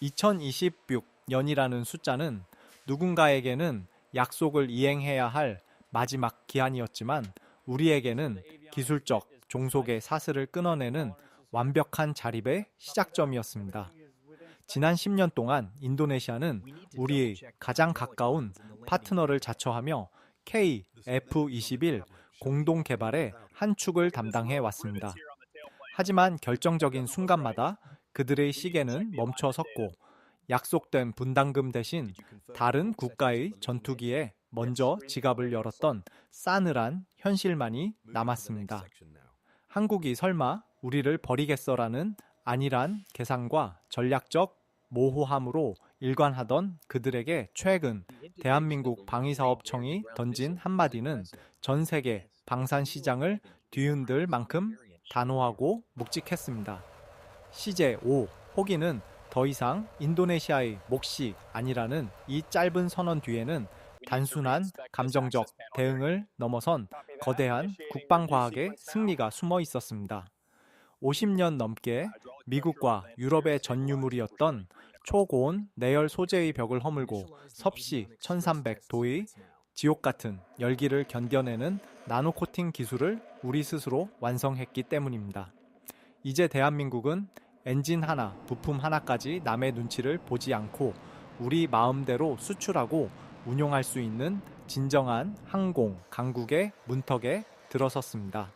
2026년이라는 숫자는 누군가에게는 약속을 이행해야 할 마지막 기한이었지만 우리에게는 기술적 종속의 사슬을 끊어내는 완벽한 자립의 시작점이었습니다. 지난 10년 동안 인도네시아는 우리의 가장 가까운 파트너를 자처하며 KF-21 공동 개발의 한 축을 담당해 왔습니다. 하지만 결정적인 순간마다 그들의 시계는 멈춰 섰고 약속된 분담금 대신 다른 국가의 전투기에 먼저 지갑을 열었던 싸늘한 현실만이 남았습니다. 한국이 설마 우리를 버리겠어라는 안일한 계산과 전략적 모호함으로 일관하던 그들에게 최근 대한민국 방위사업청이 던진 한마디는 전 세계 방산 시장을 뒤흔들 만큼 단호하고 묵직했습니다. CJ-5 호기는 더 이상 인도네시아의 몫이 아니라는 이 짧은 선언 뒤에는 단순한 감정적 대응을 넘어선 거대한 국방과학의 승리가 숨어 있었습니다. 50년 넘게 미국과 유럽의 전유물이었던 초고온 내열 소재의 벽을 허물고 섭씨 1300도의 지옥 같은 열기를 견뎌내는 나노코팅 기술을 우리 스스로 완성했기 때문입니다. 이제 대한민국은 엔진 하나, 부품 하나까지 남의 눈치를 보지 않고 우리 마음대로 수출하고 운용할 수 있는 진정한 항공 강국의 문턱에 들어섰습니다.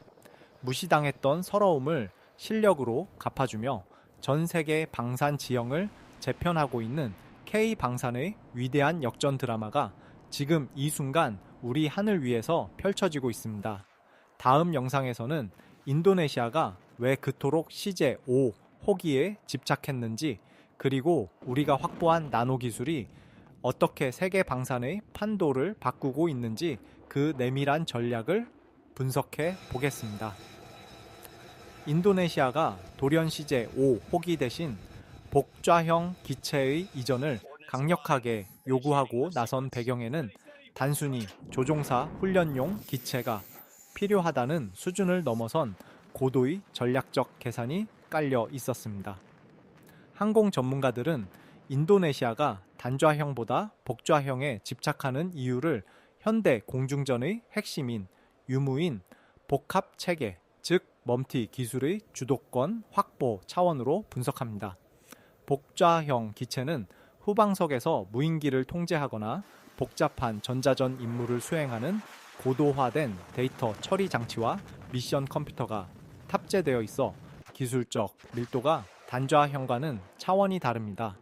무시당했던 서러움을 실력으로 갚아주며 전 세계 방산 지형을 재편하고 있는 K방산의 위대한 역전 드라마가 지금 이 순간 우리 하늘 위에서 펼쳐지고 있습니다. 다음 영상에서는 인도네시아가 왜 그토록 CJ-5 호기에 집착했는지, 그리고 우리가 확보한 나노 기술이 어떻게 세계 방산의 판도를 바꾸고 있는지 그 내밀한 전략을 분석해 보겠습니다. 인도네시아가 돌연 CJ-5 호기 대신 복좌형 기체의 이전을 강력하게 요구하고 나선 배경에는 단순히 조종사 훈련용 기체가 필요하다는 수준을 넘어선 고도의 전략적 계산이 깔려 있었습니다. 항공 전문가들은 인도네시아가 단좌형보다 복좌형에 집착하는 이유를 현대 공중전의 핵심인 유무인 복합 체계, 즉 멈티 기술의 주도권 확보 차원으로 분석합니다. 복좌형 기체는 후방석에서 무인기를 통제하거나 복잡한 전자전 임무를 수행하는 고도화된 데이터 처리 장치와 미션 컴퓨터가 탑재되어 있어 기술적 밀도가 단좌형과는 차원이 다릅니다.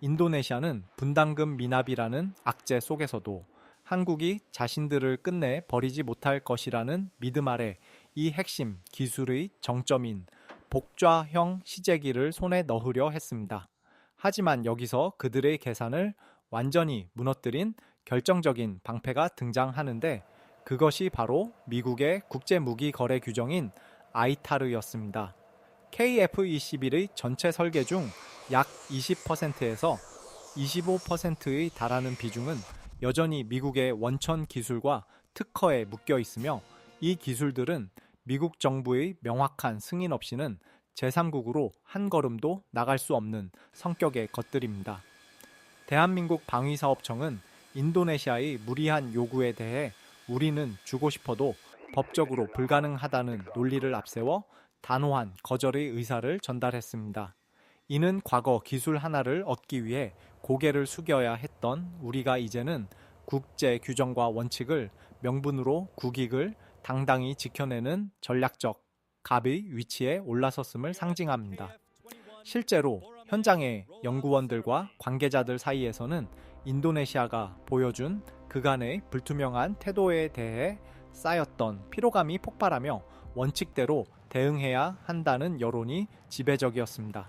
인도네시아는 분담금 미납이라는 악재 속에서도 한국이 자신들을 끝내 버리지 못할 것이라는 믿음 아래 이 핵심 기술의 정점인 복좌형 시제기를 손에 넣으려 했습니다. 하지만 여기서 그들의 계산을 완전히 무너뜨린 결정적인 방패가 등장하는데 그것이 바로 미국의 국제무기 거래 규정인 아이타르였습니다. KF-21의 전체 설계 중 약 20%에서 25%에 달하는 비중은 여전히 미국의 원천 기술과 특허에 묶여 있으며 이 기술들은 미국 정부의 명확한 승인 없이는 제3국으로 한 걸음도 나갈 수 없는 성격의 것들입니다. 대한민국 방위사업청은 인도네시아의 무리한 요구에 대해 우리는 주고 싶어도 법적으로 불가능하다는 논리를 앞세워 단호한 거절의 의사를 전달했습니다. 이는 과거 기술 하나를 얻기 위해 고개를 숙여야 했던 우리가 이제는 국제 규정과 원칙을 명분으로 국익을 당당히 지켜내는 전략적 갑의 위치에 올라섰음을 상징합니다. 실제로 현장의 연구원들과 관계자들 사이에서는 인도네시아가 보여준 그간의 불투명한 태도에 대해 쌓였던 피로감이 폭발하며 원칙대로 대응해야 한다는 여론이 지배적이었습니다.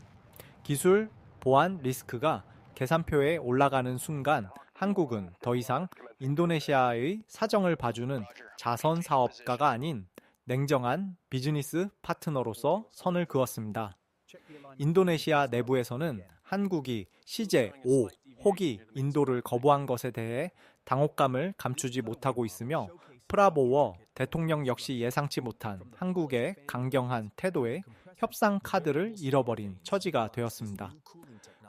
기술 보안 리스크가 계산표에 올라가는 순간 한국은 더 이상 인도네시아의 사정을 봐주는 자선 사업가가 아닌 냉정한 비즈니스 파트너로서 선을 그었습니다. 인도네시아 내부에서는 한국이 CJ-5 호기 인도를 거부한 것에 대해 당혹감을 감추지 못하고 있으며 프라보워 대통령 역시 예상치 못한 한국의 강경한 태도에 협상 카드를 잃어버린 처지가 되었습니다.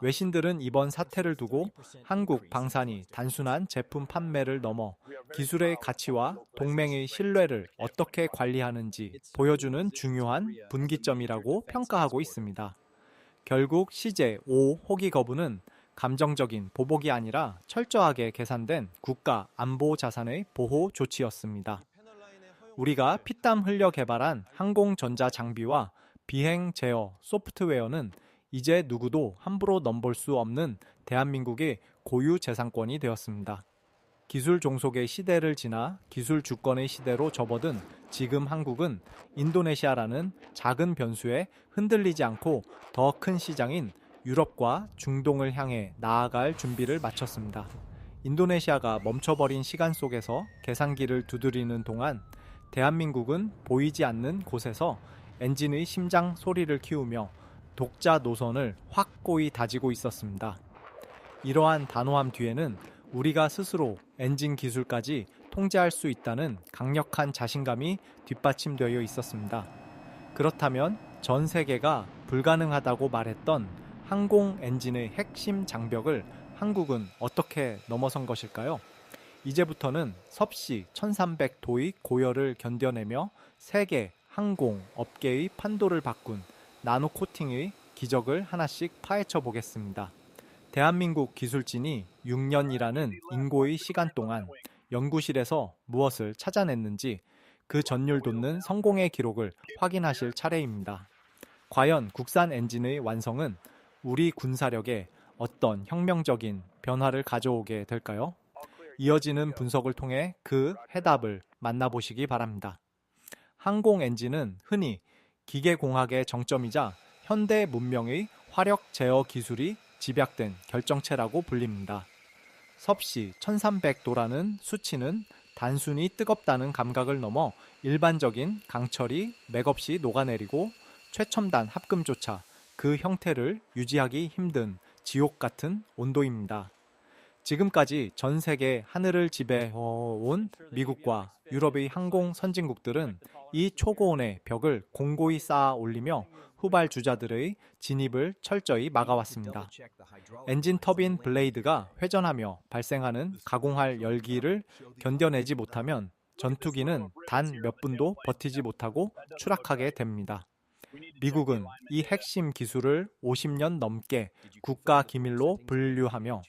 외신들은 이번 사태를 두고 한국 방산이 단순한 제품 판매를 넘어 기술의 가치와 동맹의 신뢰를 어떻게 관리하는지 보여주는 중요한 분기점이라고 평가하고 있습니다. 결국 CJ5 호기 거부는 감정적인 보복이 아니라 철저하게 계산된 국가 안보 자산의 보호 조치였습니다. 우리가 피땀 흘려 개발한 항공전자 장비와 비행 제어 소프트웨어는 이제 누구도 함부로 넘볼 수 없는 대한민국의 고유 재산권이 되었습니다. 기술 종속의 시대를 지나 기술 주권의 시대로 접어든 지금 한국은 인도네시아라는 작은 변수에 흔들리지 않고 더 큰 시장인 유럽과 중동을 향해 나아갈 준비를 마쳤습니다. 인도네시아가 멈춰버린 시간 속에서 계산기를 두드리는 동안 대한민국은 보이지 않는 곳에서 엔진의 심장 소리를 키우며 독자 노선을 확고히 다지고 있었습니다. 이러한 단호함 뒤에는 우리가 스스로 엔진 기술까지 통제할 수 있다는 강력한 자신감이 뒷받침되어 있었습니다. 그렇다면 전 세계가 불가능하다고 말했던 항공 엔진의 핵심 장벽을 한국은 어떻게 넘어선 것일까요? 이제부터는 섭씨 1300도의 고열을 견뎌내며 세계 항공 업계의 판도를 바꾼 나노 코팅의 기적을 하나씩 파헤쳐 보겠습니다. 대한민국 기술진이 6년이라는 인고의 시간 동안 연구실에서 무엇을 찾아냈는지 그 전율 돋는 성공의 기록을 확인하실 차례입니다. 과연 국산 엔진의 완성은 우리 군사력에 어떤 혁명적인 변화를 가져오게 될까요? 이어지는 분석을 통해 그 해답을 만나보시기 바랍니다. 항공 엔진은 흔히 기계공학의 정점이자 현대 문명의 화력 제어 기술이 집약된 결정체라고 불립니다. 섭씨 1300도라는 수치는 단순히 뜨겁다는 감각을 넘어 일반적인 강철이 맥없이 녹아내리고 최첨단 합금조차 그 형태를 유지하기 힘든 지옥 같은 온도입니다. 지금까지 전 세계 하늘을 지배해온 미국과 유럽의 항공 선진국들은 이 초고온의 벽을 공고히 쌓아 올리며 후발주자들의 진입을 철저히 막아왔습니다. 엔진 터빈 블레이드가 회전하며 발생하는 가공할 열기를 견뎌내지 못하면 전투기는 단 몇 분도 버티지 못하고 추락하게 됩니다. 미국은 이 핵심 기술을 50년 넘게 국가 기밀로 분류하며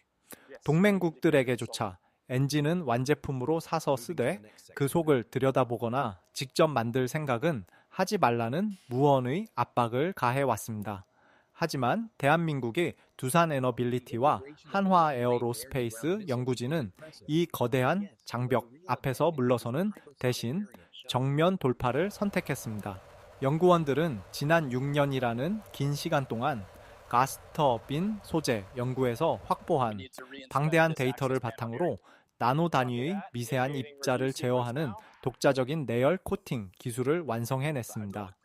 동맹국들에게조차 엔진은 완제품으로 사서 쓰되 그 속을 들여다보거나 직접 만들 생각은 하지 말라는 무언의 압박을 가해왔습니다. 하지만 대한민국의 두산에너빌리티와 한화에어로스페이스 연구진은 이 거대한 장벽 앞에서 물러서는 대신 정면 돌파를 선택했습니다. 연구원들은 지난 6년이라는 긴 시간 동안 가스터빈 소재 연구에서 확보한 방대한 데이터를 바탕으로 나노 단위의 미세한 입자를 제어하는 독자적인 내열 코팅 기술을 완성해냈습니다.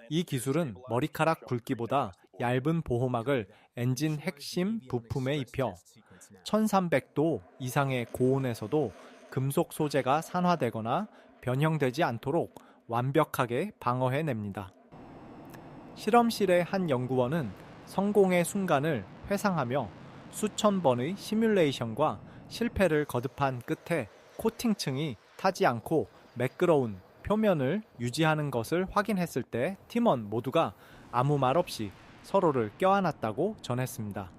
이 기술은 머리카락 굵기보다 얇은 보호막을 엔진 핵심 부품에 입혀 1300도 이상의 고온에서도 금속 소재가 산화되거나 변형되지 않도록 완벽하게 방어해냅니다. 실험실의 한 연구원은 성공의 순간을 회상하며 수천 번의 시뮬레이션과 실패를 거듭한 끝에 코팅층이 타지 않고 매끄러운 표면을 유지하는 것을 확인했을 때 팀원 모두가 아무 말 없이 서로를 껴안았다고 전했습니다.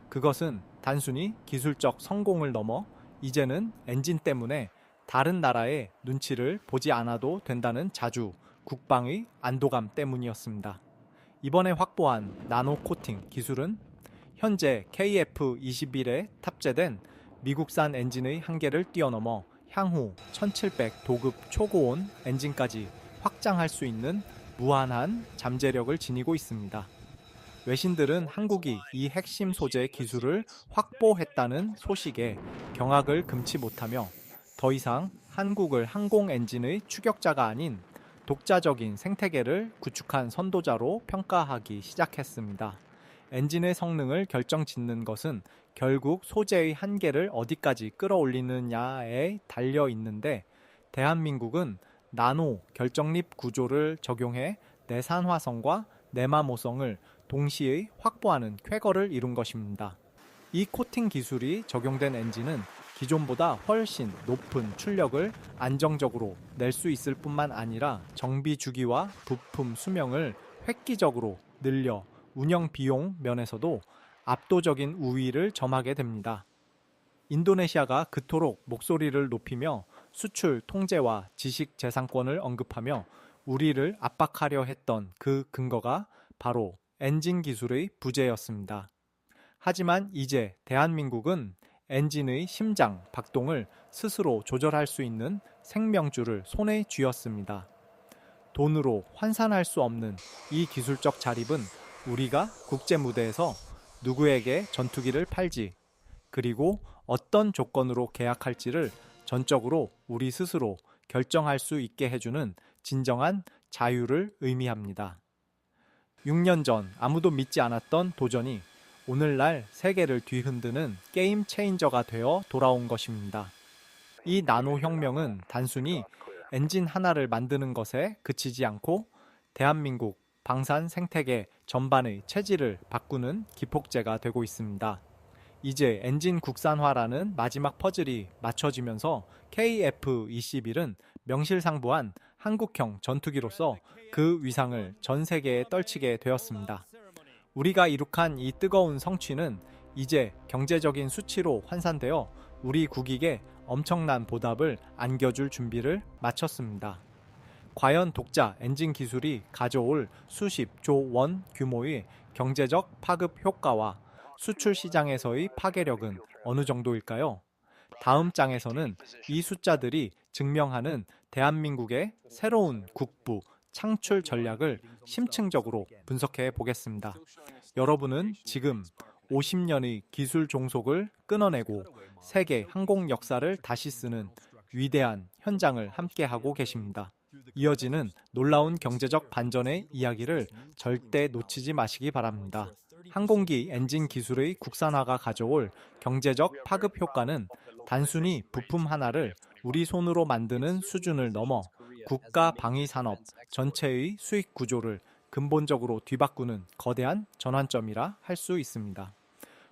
그것은 단순히 기술적 성공을 넘어 이제는 엔진 때문에 다른 나라의 눈치를 보지 않아도 된다는 자주 국방의 안도감 때문이었습니다. 이번에 확보한 나노 코팅 기술은 현재 KF-21에 탑재된 미국산 엔진의 한계를 뛰어넘어 향후 1700 도급 초고온 엔진까지 확장할 수 있는 무한한 잠재력을 지니고 있습니다. 외신들은 한국이 이 핵심 소재 기술을 확보했다는 소식에 경악을 금치 못하며 더 이상 한국을 항공 엔진의 추격자가 아닌 독자적인 생태계를 구축한 선도자로 평가하기 시작했습니다. 엔진의 성능을 결정짓는 것은 결국 소재의 한계를 어디까지 끌어올리느냐에 달려 있는데 대한민국은 나노 결정립 구조를 적용해 내산화성과 내마모성을 동시에 확보하는 쾌거를 이룬 것입니다. 이 코팅 기술이 적용된 엔진은 기존보다 훨씬 높은 출력을 안정적으로 낼 수 있을 뿐만 아니라 정비 주기와 부품 수명을 획기적으로 늘려 운영 비용 면에서도 압도적인 우위를 점하게 됩니다. 인도네시아가 그토록 목소리를 높이며 수출 통제와 지식재산권을 언급하며 우리를 압박하려 했던 그 근거가 바로 엔진 기술의 부재였습니다. 하지만 이제 대한민국은 엔진의 심장, 박동을 스스로 조절할 수 있는 생명줄을 손에 쥐었습니다. 돈으로 환산할 수 없는 이 기술적 자립은 우리가 국제 무대에서 누구에게 전투기를 팔지, 그리고 어떤 조건으로 계약할지를 전적으로 우리 스스로 결정할 수 있게 해주는 진정한 자유를 의미합니다. 6년 전 아무도 믿지 않았던 도전이 오늘날 세계를 뒤흔드는 게임 체인저가 되어 돌아온 것입니다. 이 나노 혁명은 단순히 엔진 하나를 만드는 것에 그치지 않고 대한민국 방산 생태계 전반의 체질을 바꾸는 기폭제가 되고 있습니다. 이제 엔진 국산화라는 마지막 퍼즐이 맞춰지면서 KF-21은 명실상부한 한국형 전투기로서 그 위상을 전 세계에 떨치게 되었습니다. 우리가 이룩한 이 뜨거운 성취는 이제 경제적인 수치로 환산되어 우리 국익에 엄청난 보답을 안겨줄 준비를 마쳤습니다. 과연 독자 엔진 기술이 가져올 수십조 원 규모의 경제적 파급 효과와 수출 시장에서의 파괴력은 어느 정도일까요? 다음 장에서는 이 숫자들이 증명하는 대한민국의 새로운 국부 창출 전략을 심층적으로 분석해 보겠습니다. 여러분은 지금 50년의 기술 종속을 끊어내고 세계 항공 역사를 다시 쓰는 위대한 현장을 함께하고 계십니다. 이어지는 놀라운 경제적 반전의 이야기를 절대 놓치지 마시기 바랍니다. 항공기 엔진 기술의 국산화가 가져올 경제적 파급 효과는 단순히 부품 하나를 우리 손으로 만드는 수준을 넘어 국가 방위 산업 전체의 수익 구조를 근본적으로 뒤바꾸는 거대한 전환점이라 할 수 있습니다.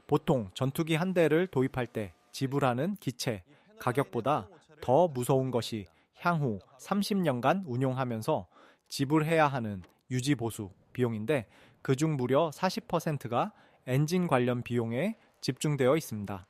보통 전투기 한 대를 도입할 때 지불하는 기체 가격보다 더 무서운 것이 향후 30년간 운용하면서 지불해야 하는 유지 보수 비용인데 그중 무려 40%가 엔진 관련 비용에 집중되어 있습니다.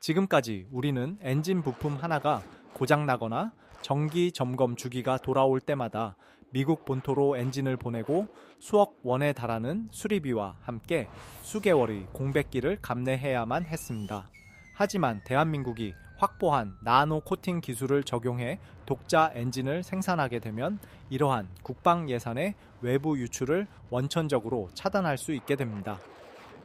지금까지 우리는 엔진 부품 하나가 고장나거나 정기 점검 주기가 돌아올 때마다 미국 본토로 엔진을 보내고 수억 원에 달하는 수리비와 함께 수개월의 공백기를 감내해야만 했습니다. 하지만 대한민국이 확보한 나노 코팅 기술을 적용해 독자 엔진을 생산하게 되면 이러한 국방 예산의 외부 유출을 원천적으로 차단할 수 있게 됩니다.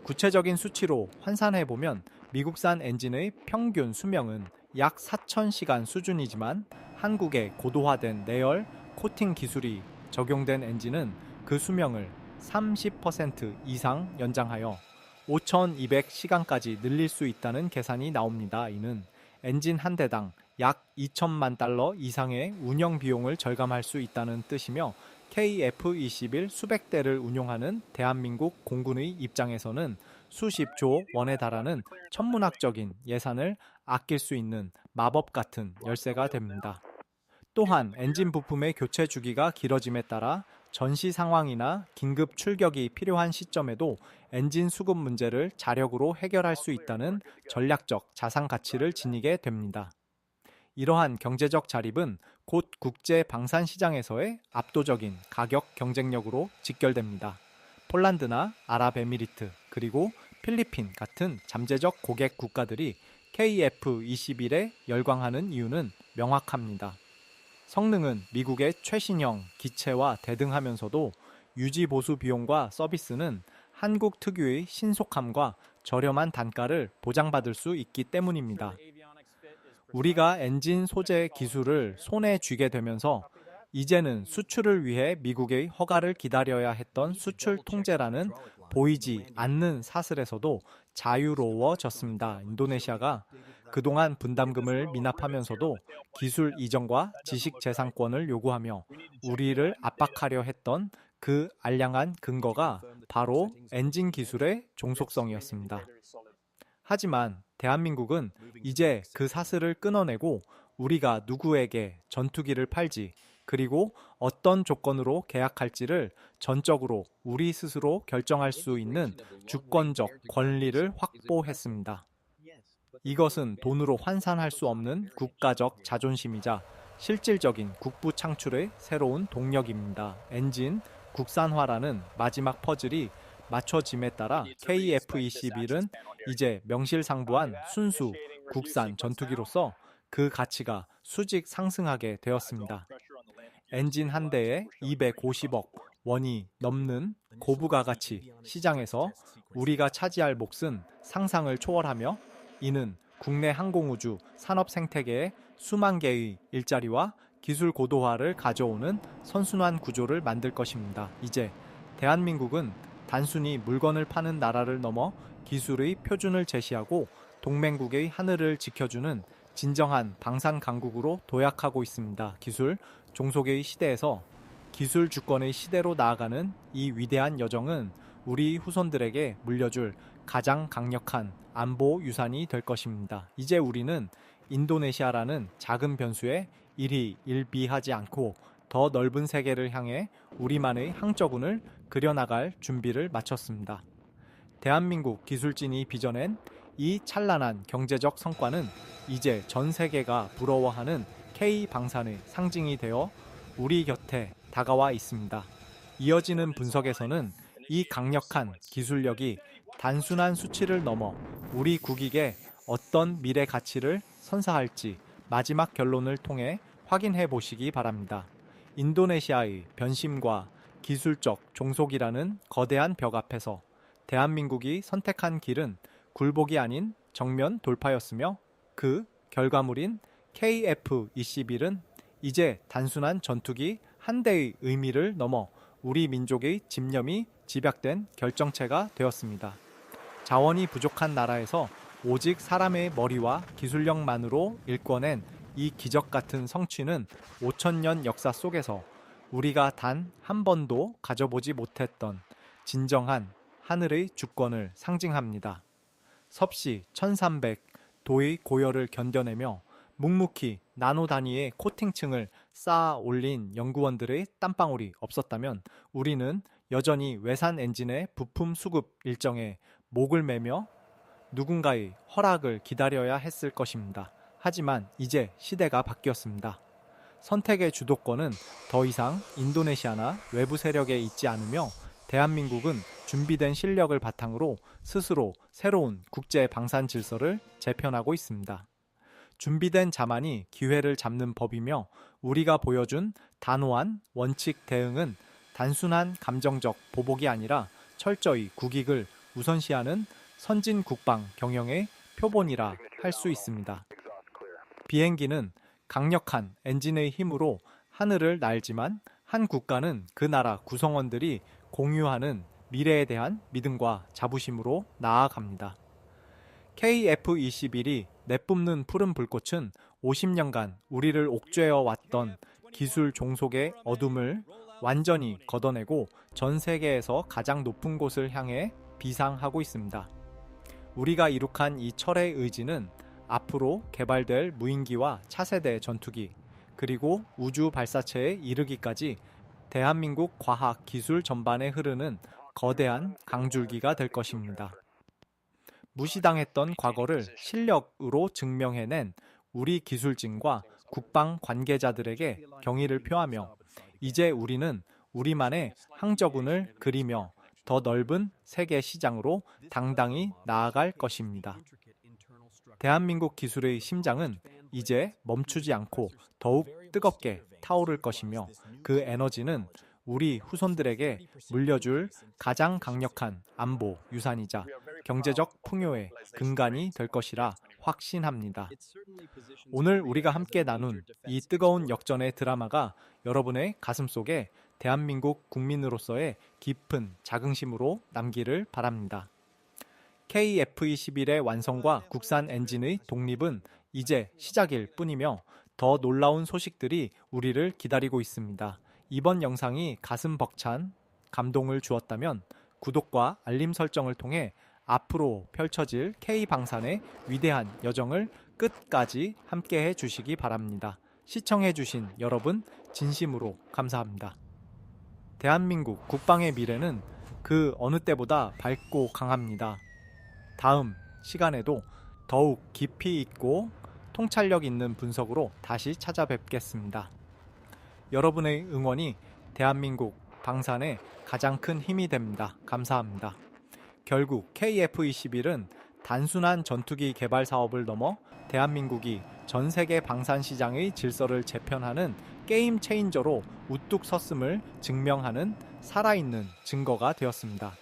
구체적인 수치로 환산해보면 미국산 엔진의 평균 수명은 약 4,000시간 수준이지만 한국의 고도화된 내열 코팅 기술이 적용된 엔진은 그 수명을 30% 이상 연장하여 5,200시간까지 늘릴 수 있다는 계산이 나옵니다. 이는 엔진 한 대당 약 2천만 달러 이상의 운영 비용을 절감할 수 있다는 뜻이며 KF-21 수백 대를 운용하는 대한민국 공군의 입장에서는 수십조 원에 달하는 천문학적인 예산을 아낄 수 있는 마법 같은 열쇠가 됩니다. 또한 엔진 부품의 교체 주기가 길어짐에 따라 전시 상황이나 긴급 출격이 필요한 시점에도 엔진 수급 문제를 자력으로 해결할 수 있다는 전략적 자산 가치를 지니게 됩니다. 이러한 경제적 자립은 곧 국제 방산 시장에서의 압도적인 가격 경쟁력으로 직결됩니다. 폴란드나 아랍에미리트 그리고 필리핀 같은 잠재적 고객 국가들이 KF-21에 열광하는 이유는 명확합니다. 성능은 미국의 최신형 기체와 대등하면서도 유지 보수 비용과 서비스는 한국 특유의 신속함과 저렴한 단가를 보장받을 수 있기 때문입니다. 우리가 엔진 소재 기술을 손에 쥐게 되면서 이제는 수출을 위해 미국의 허가를 기다려야 했던 수출 통제라는 보이지 않는 사슬에서도 자유로워졌습니다. 인도네시아가 그동안 분담금을 미납하면서도 기술 이전과 지식 재산권을 요구하며 우리를 압박하려 했던 그 알량한 근거가 바로 엔진 기술의 종속성이었습니다. 하지만 대한민국은 이제 그 사슬을 끊어내고 우리가 누구에게 전투기를 팔지, 그리고 어떤 조건으로 계약할지를 전적으로 우리 스스로 결정할 수 있는 주권적 권리를 확보했습니다. 이것은 돈으로 환산할 수 없는 국가적 자존심이자 실질적인 국부 창출의 새로운 동력입니다. 엔진 국산화라는 마지막 퍼즐이 맞춰짐에 따라 KF-21은 이제 명실상부한 순수 국산 전투기로서 그 가치가 수직 상승하게 되었습니다. 엔진 한 대에 250억 원이 넘는 고부가 가치 시장에서 우리가 차지할 몫은 상상을 초월하며 이는 국내 항공우주 산업 생태계에 수만 개의 일자리와 기술 고도화를 가져오는 선순환 구조를 만들 것입니다. 이제 대한민국은 단순히 물건을 파는 나라를 넘어 기술의 표준을 제시하고 동맹국의 하늘을 지켜주는 진정한 방산 강국으로 도약하고 있습니다. 기술 종속의 시대에서 기술 주권의 시대로 나아가는 이 위대한 여정은 우리 후손들에게 물려줄 가장 강력한 안보 유산이 될 것입니다. 이제 우리는 인도네시아라는 작은 변수에 일희일비하지 않고 더 넓은 세계를 향해 우리만의 항저군을 그려나갈 준비를 마쳤습니다. 대한민국 기술진이 빚어낸 이 찬란한 경제적 성과는 이제 전 세계가 부러워하는 K방산의 상징이 되어 우리 곁에 다가와 있습니다. 이어지는 분석에서는 이 강력한 기술력이 단순한 수치를 넘어 우리 국익에 어떤 미래 가치를 선사할지 마지막 결론을 통해 확인해 보시기 바랍니다. 인도네시아의 변심과 기술적 종속이라는 거대한 벽 앞에서 대한민국이 선택한 길은 굴복이 아닌 정면 돌파였으며 그 결과물인 KF-21은 이제 단순한 전투기 한 대의 의미를 넘어 우리 민족의 집념이 집약된 결정체가 되었습니다. 자원이 부족한 나라에서 오직 사람의 머리와 기술력만으로 일궈낸 이 기적 같은 성취는 5,000년 역사 속에서 우리가 단 한 번도 가져보지 못했던 진정한 하늘의 주권을 상징합니다. 섭씨 1300도의 고열을 견뎌내며 묵묵히 나노 단위의 코팅층을 쌓아 올린 연구원들의 땀방울이 없었다면 우리는 여전히 외산 엔진의 부품 수급 일정에 목을 매며 누군가의 허락을 기다려야 했을 것입니다. 하지만 이제 시대가 바뀌었습니다. 선택의 주도권은 더 이상 인도네시아나 외부 세력에 있지 않으며 대한민국은 준비된 실력을 바탕으로 스스로 새로운 국제 방산 질서를 재편하고 있습니다. 준비된 자만이 기회를 잡는 법이며 우리가 보여준 단호한 원칙 대응은 단순한 감정적 보복이 아니라 철저히 국익을 우선시하는 선진 국방 경영의 표본이라 할 수 있습니다. 비행기는 강력한 엔진의 힘으로 하늘을 날지만 한 국가는 그 나라 구성원들이 공유하는 미래에 대한 믿음과 자부심으로 나아갑니다. KF-21이 내뿜는 푸른 불꽃은 50년간 우리를 옥죄어 왔던 기술 종속의 어둠을 완전히 걷어내고 전 세계에서 가장 높은 곳을 향해 비상하고 있습니다. 우리가 이룩한 이 철의 의지는 앞으로 개발될 무인기와 차세대 전투기, 그리고 우주 발사체에 이르기까지 대한민국 과학 기술 전반에 흐르는 거대한 강줄기가 될 것입니다. 무시당했던 과거를 실력으로 증명해낸 우리 기술진과 국방 관계자들에게 경의를 표하며 이제 우리는 우리만의 항저군을 그리며 더 넓은 세계 시장으로 당당히 나아갈 것입니다. 대한민국 기술의 심장은 이제 멈추지 않고 더욱 뜨겁게 타오를 것이며 그 에너지는 우리 후손들에게 물려줄 가장 강력한 안보 유산이자 경제적 풍요의 근간이 될 것이라 확신합니다. 오늘 우리가 함께 나눈 이 뜨거운 역전의 드라마가 여러분의 가슴속에 대한민국 국민으로서의 깊은 자긍심으로 남기를 바랍니다. KF-21의 완성과 국산 엔진의 독립은 이제 시작일 뿐이며 더 놀라운 소식들이 우리를 기다리고 있습니다. 이번 영상이 가슴 벅찬 감동을 주었다면 구독과 알림 설정을 통해 앞으로 펼쳐질 K방산의 위대한 여정을 끝까지 함께해 주시기 바랍니다. 시청해 주신 여러분 진심으로 감사합니다. 대한민국 국방의 미래는 그 어느 때보다 밝고 강합니다. 다음 시간에도 더욱 깊이 있고 통찰력 있는 분석으로 다시 찾아뵙겠습니다. 여러분의 응원이 대한민국 방산의 가장 큰 힘이 됩니다. 감사합니다. 결국 KF-21은 단순한 전투기 개발 사업을 넘어 대한민국이 전 세계 방산 시장의 질서를 재편하는 게임 체인저로 우뚝 섰음을 증명하는 살아있는 증거가 되었습니다.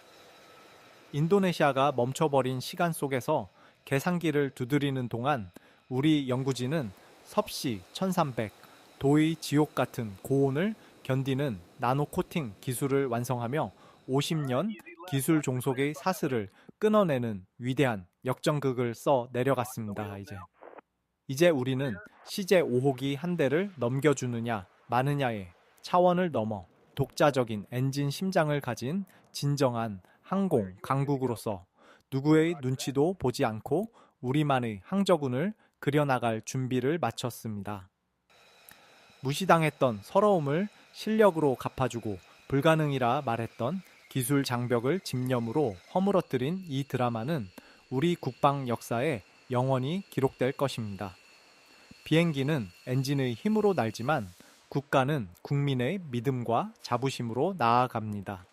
인도네시아가 멈춰버린 시간 속에서 계산기를 두드리는 동안 우리 연구진은 섭씨 1300, 도의 지옥 같은 고온을 견디는 나노 코팅 기술을 완성하며 50년 기술 종속의 사슬을 끊어내는 위대한 역전극을 써 내려갔습니다. 이제 우리는 CJ 5호기 한 대를 넘겨주느냐 마느냐의 차원을 넘어 독자적인 엔진 심장을 가진 진정한 항공 강국으로서 누구의 눈치도 보지 않고 우리만의 항저군을 그려나갈 준비를 마쳤습니다. 무시당했던 서러움을 실력으로 갚아주고 불가능이라 말했던 기술 장벽을 집념으로 허물어뜨린 이 드라마는 우리 국방 역사에 영원히 기록될 것입니다. 비행기는 엔진의 힘으로 날지만 국가는 국민의 믿음과 자부심으로 나아갑니다.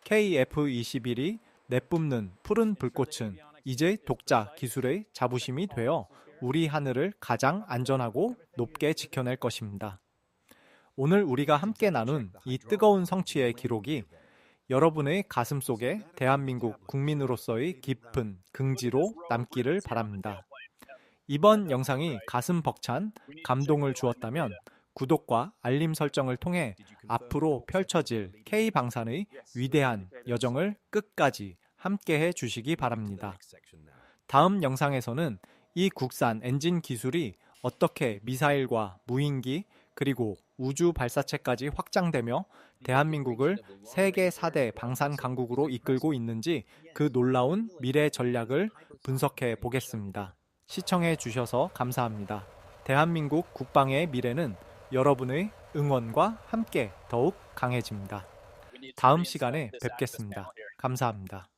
KF-21이 내뿜는 푸른 불꽃은 이제 독자 기술의 자부심이 되어 우리 하늘을 가장 안전하고 높게 지켜낼 것입니다. 오늘 우리가 함께 나눈 이 뜨거운 성취의 기록이 여러분의 가슴 속에 대한민국 국민으로서의 깊은 긍지로 남기를 바랍니다. 이번 영상이 가슴 벅찬 감동을 주었다면 구독과 알림 설정을 통해 앞으로 펼쳐질 K방산의 위대한 여정을 끝까지 함께해 주시기 바랍니다. 다음 영상에서는 이 국산 엔진 기술이 어떻게 미사일과 무인기 그리고 우주 발사체까지 확장되며 대한민국을 세계 4대 방산 강국으로 이끌고 있는지 그 놀라운 미래 전략을 분석해 보겠습니다. 시청해 주셔서 감사합니다. 대한민국 국방의 미래는 여러분의 응원과 함께 더욱 강해집니다. 다음 시간에 뵙겠습니다. 감사합니다.